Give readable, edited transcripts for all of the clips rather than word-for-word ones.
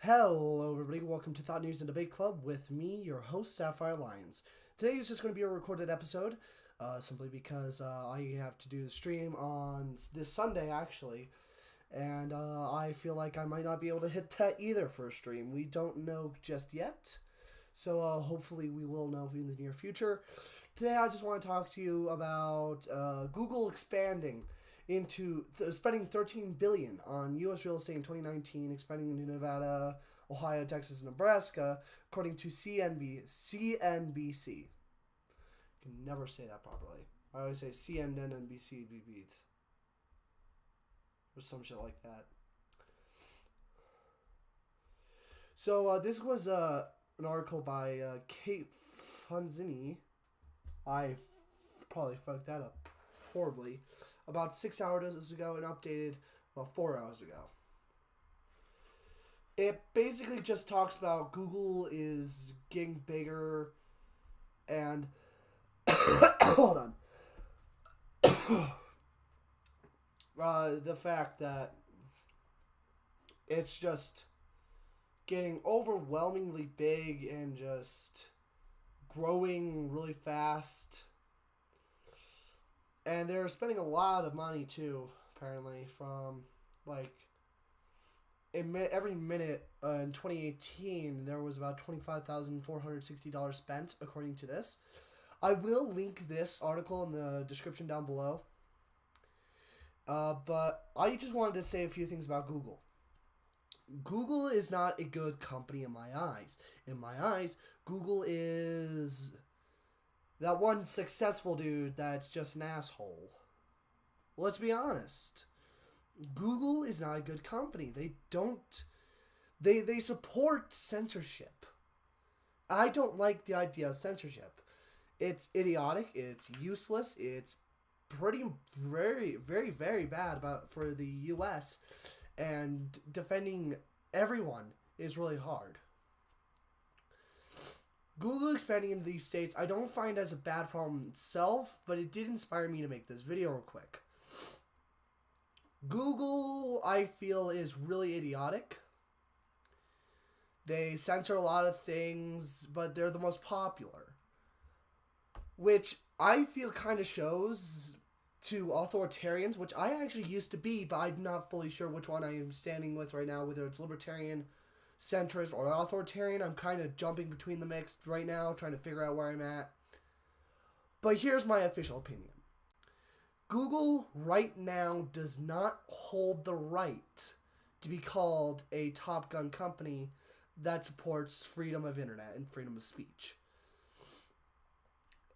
Hello, everybody. Welcome to Thought News and Debate Club with me, your host, Sapphire Lions. Today is just going to be a recorded episode, simply because I have to do the stream on this Sunday, actually, and I feel like I might not be able to hit that either for a stream. We don't know just yet, so hopefully we will know in the near future. Today, I just want to talk to you about Google expanding into spending $13 billion on U.S. real estate in 2019, expanding into Nevada, Ohio, Texas, and Nebraska, according to CNBC. I can never say that properly. I always say CNNBC or some shit like that. So this was an article by Kate Funzini. I probably fucked that up horribly. About 6 hours ago and updated about 4 hours ago. It basically just talks about Google is getting bigger and hold on. The fact that it's just getting overwhelmingly big and just growing really fast. And they're spending a lot of money too, apparently, from like every minute in 2018 there was about $25,460 spent, according to this. I will link this article in the description down below. But I just wanted to say a few things about Google. Google is not a good company in my eyes. In my eyes, Google is that one successful dude that's just an asshole. Let's be honest. Google is not a good company. They support censorship. I don't like the idea of censorship. It's idiotic, it's useless, it's very bad for the US, and defending everyone is really hard. Google expanding into these states I don't find as a bad problem itself, but it did inspire me to make this video real quick. Google, I feel, is really idiotic. They censor a lot of things, but they're the most popular. Which I feel kind of shows to authoritarians, which I actually used to be, but I'm not fully sure which one I am standing with right now, whether it's libertarian, centrist, or authoritarian. I'm kind of jumping between the mix right now, trying to figure out where I'm at. But here's my official opinion. Google right now does not hold the right to be called a Top Gun company that supports freedom of internet and freedom of speech.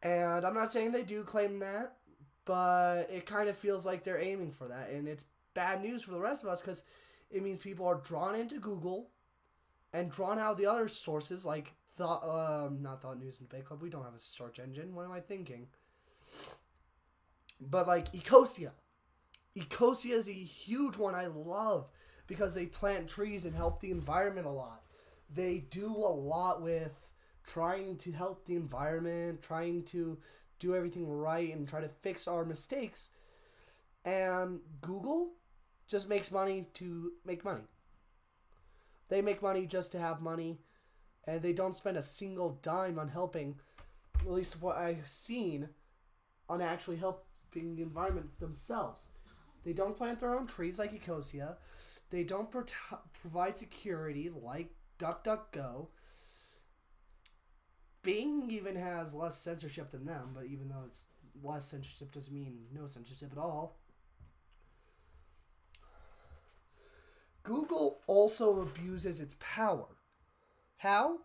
And I'm not saying they do claim that, but it kind of feels like they're aiming for that. And it's bad news for the rest of us because it means people are drawn into Google and drawn out the other sources like not Thought News and Debate Club. We don't have a search engine. What am I thinking? But like Ecosia. Ecosia is a huge one I love because they plant trees and help the environment a lot. They do a lot with trying to help the environment, trying to do everything right and try to fix our mistakes. And Google just makes money to make money. They make money just to have money, and they don't spend a single dime on helping, at least what I've seen, on actually helping the environment themselves. They don't plant their own trees like Ecosia. They don't provide security like DuckDuckGo. Bing even has less censorship than them, but even though it's less censorship doesn't mean no censorship at all. Google also abuses its power. How?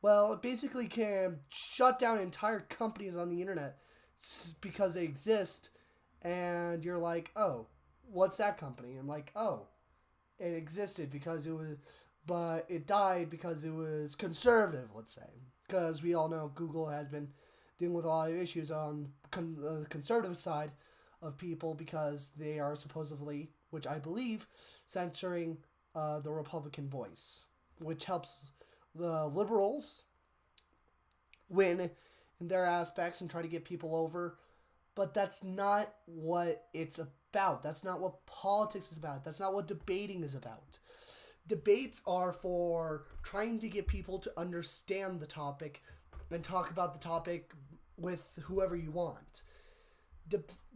Well, it basically can shut down entire companies on the internet because they exist, and you're like, oh, what's that company? I'm like, oh, it existed because it was, but it died because it was conservative, let's say. Because we all know Google has been dealing with a lot of issues on the conservative side of people because they are supposedly, which I believe, censoring the Republican voice, which helps the liberals win in their aspects and try to get people over. But that's not what it's about. That's not what politics is about. That's not what debating is about. Debates are for trying to get people to understand the topic and talk about the topic with whoever you want.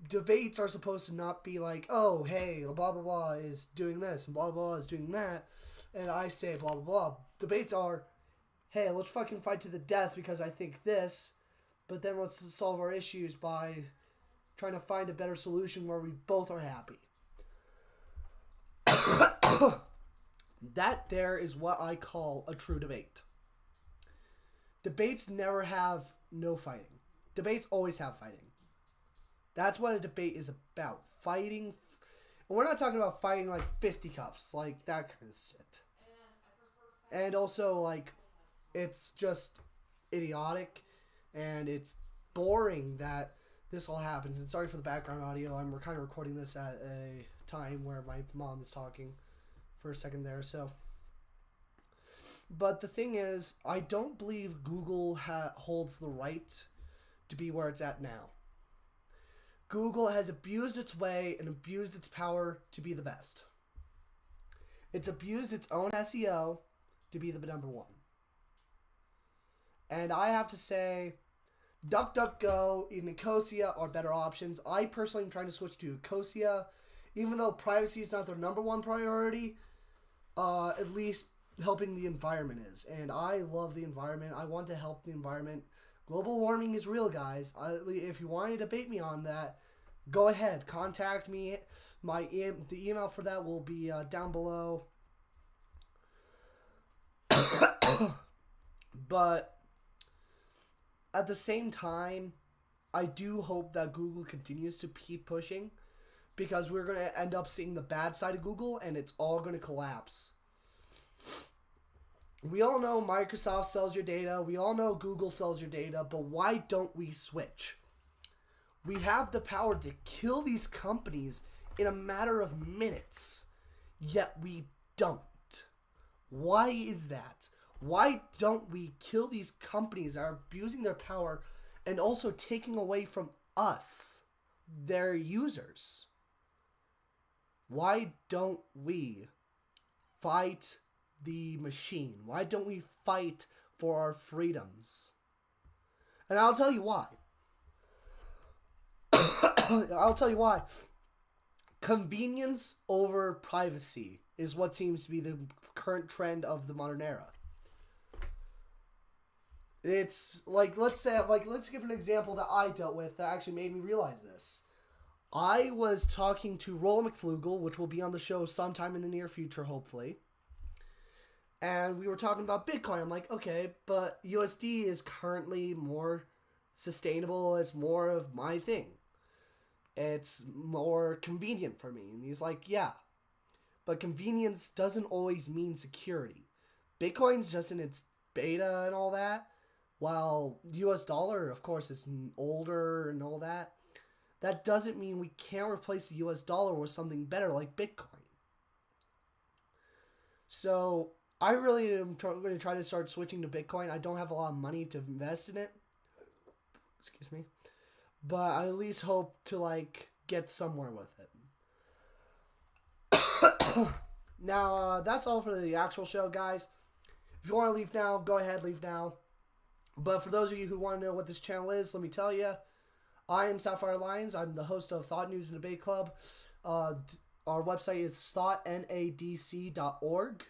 Debates are supposed to not be like, oh, hey, blah, blah, blah is doing this and blah, blah, blah is doing that, and I say blah, blah, blah. Debates are, hey, let's fucking fight to the death because I think this, but then let's solve our issues by trying to find a better solution where we both are happy. That there is what I call a true debate. Debates never have no fighting. Debates always have fighting. That's what a debate is about. Fighting. And we're not talking about fighting like fisticuffs, like that kind of shit. And also, like, it's just idiotic and it's boring that this all happens. And sorry for the background audio. I'm kind of recording this at a time where my mom is talking for a second there. So, but the thing is, I don't believe Google holds the right to be where it's at now. Google has abused its way and abused its power to be the best. It's abused its own SEO to be the number one. And I have to say, DuckDuckGo and Ecosia are better options. I personally am trying to switch to Ecosia. Even though privacy is not their number one priority, at least helping the environment is. And I love the environment. I want to help the environment. Global warming is real, guys. If you want to debate me on that, go ahead. Contact me. The email for that will be down below. But at the same time, I do hope that Google continues to keep pushing, because we're going to end up seeing the bad side of Google and it's all going to collapse. We all know Microsoft sells your data. We all know Google sells your data. But why don't we switch? We have the power to kill these companies in a matter of minutes, yet we don't. Why is that? Why don't we kill these companies that are abusing their power and also taking away from us, their users? Why don't we fight the machine? Why don't we fight for our freedoms? And I'll tell you why. I'll tell you why. Convenience over privacy is what seems to be the current trend of the modern era. It's like, let's give an example that I dealt with that actually made me realize this. I was talking to Roland McFlugel, which will be on the show sometime in the near future, hopefully. And we were talking about Bitcoin. I'm like, okay, but USD is currently more sustainable. It's more of my thing. It's more convenient for me. And he's like, yeah. But convenience doesn't always mean security. Bitcoin's just in its beta and all that. While US dollar, of course, is older and all that. That doesn't mean we can't replace the US dollar with something better like Bitcoin. So I really am going to try to start switching to Bitcoin. I don't have a lot of money to invest in it. Excuse me. But I at least hope to get somewhere with it. Now, that's all for the actual show, guys. If you want to leave now, go ahead, leave now. But for those of you who want to know what this channel is, let me tell you. I am Sapphire Lions. I'm the host of Thought News and Debate Club. Our website is thoughtnadc.org.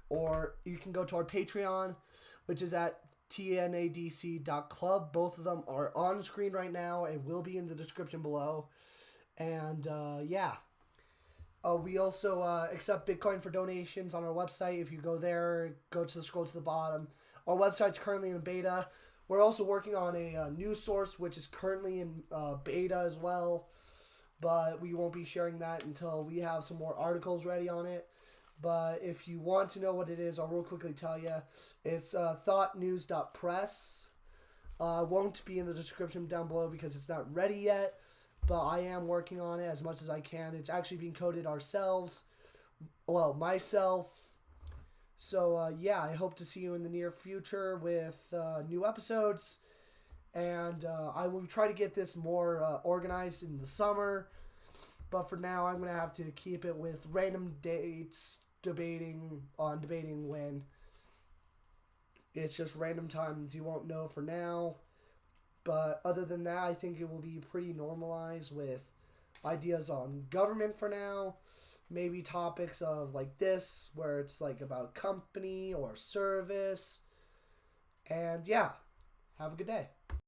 Or you can go to our Patreon, which is at tnadc.club. Both of them are on screen right now and will be in the description below. And yeah. We also accept Bitcoin for donations on our website. If you go there, scroll to the bottom. Our website's currently in beta. We're also working on a news source, which is currently in beta as well. But we won't be sharing that until we have some more articles ready on it. But if you want to know what it is, I'll real quickly tell you. It's thoughtnews.press. Won't be in the description down below because it's not ready yet. But I am working on it as much as I can. It's actually being coded ourselves. Well, myself. So, yeah, I hope to see you in the near future with new episodes. And I will try to get this more organized in the summer. But for now, I'm going to have to keep it with random dates debating when. It's just random times you won't know for now. But other than that, I think it will be pretty normalized with ideas on government for now. Maybe topics of like this, where it's like about company or service. And yeah, have a good day.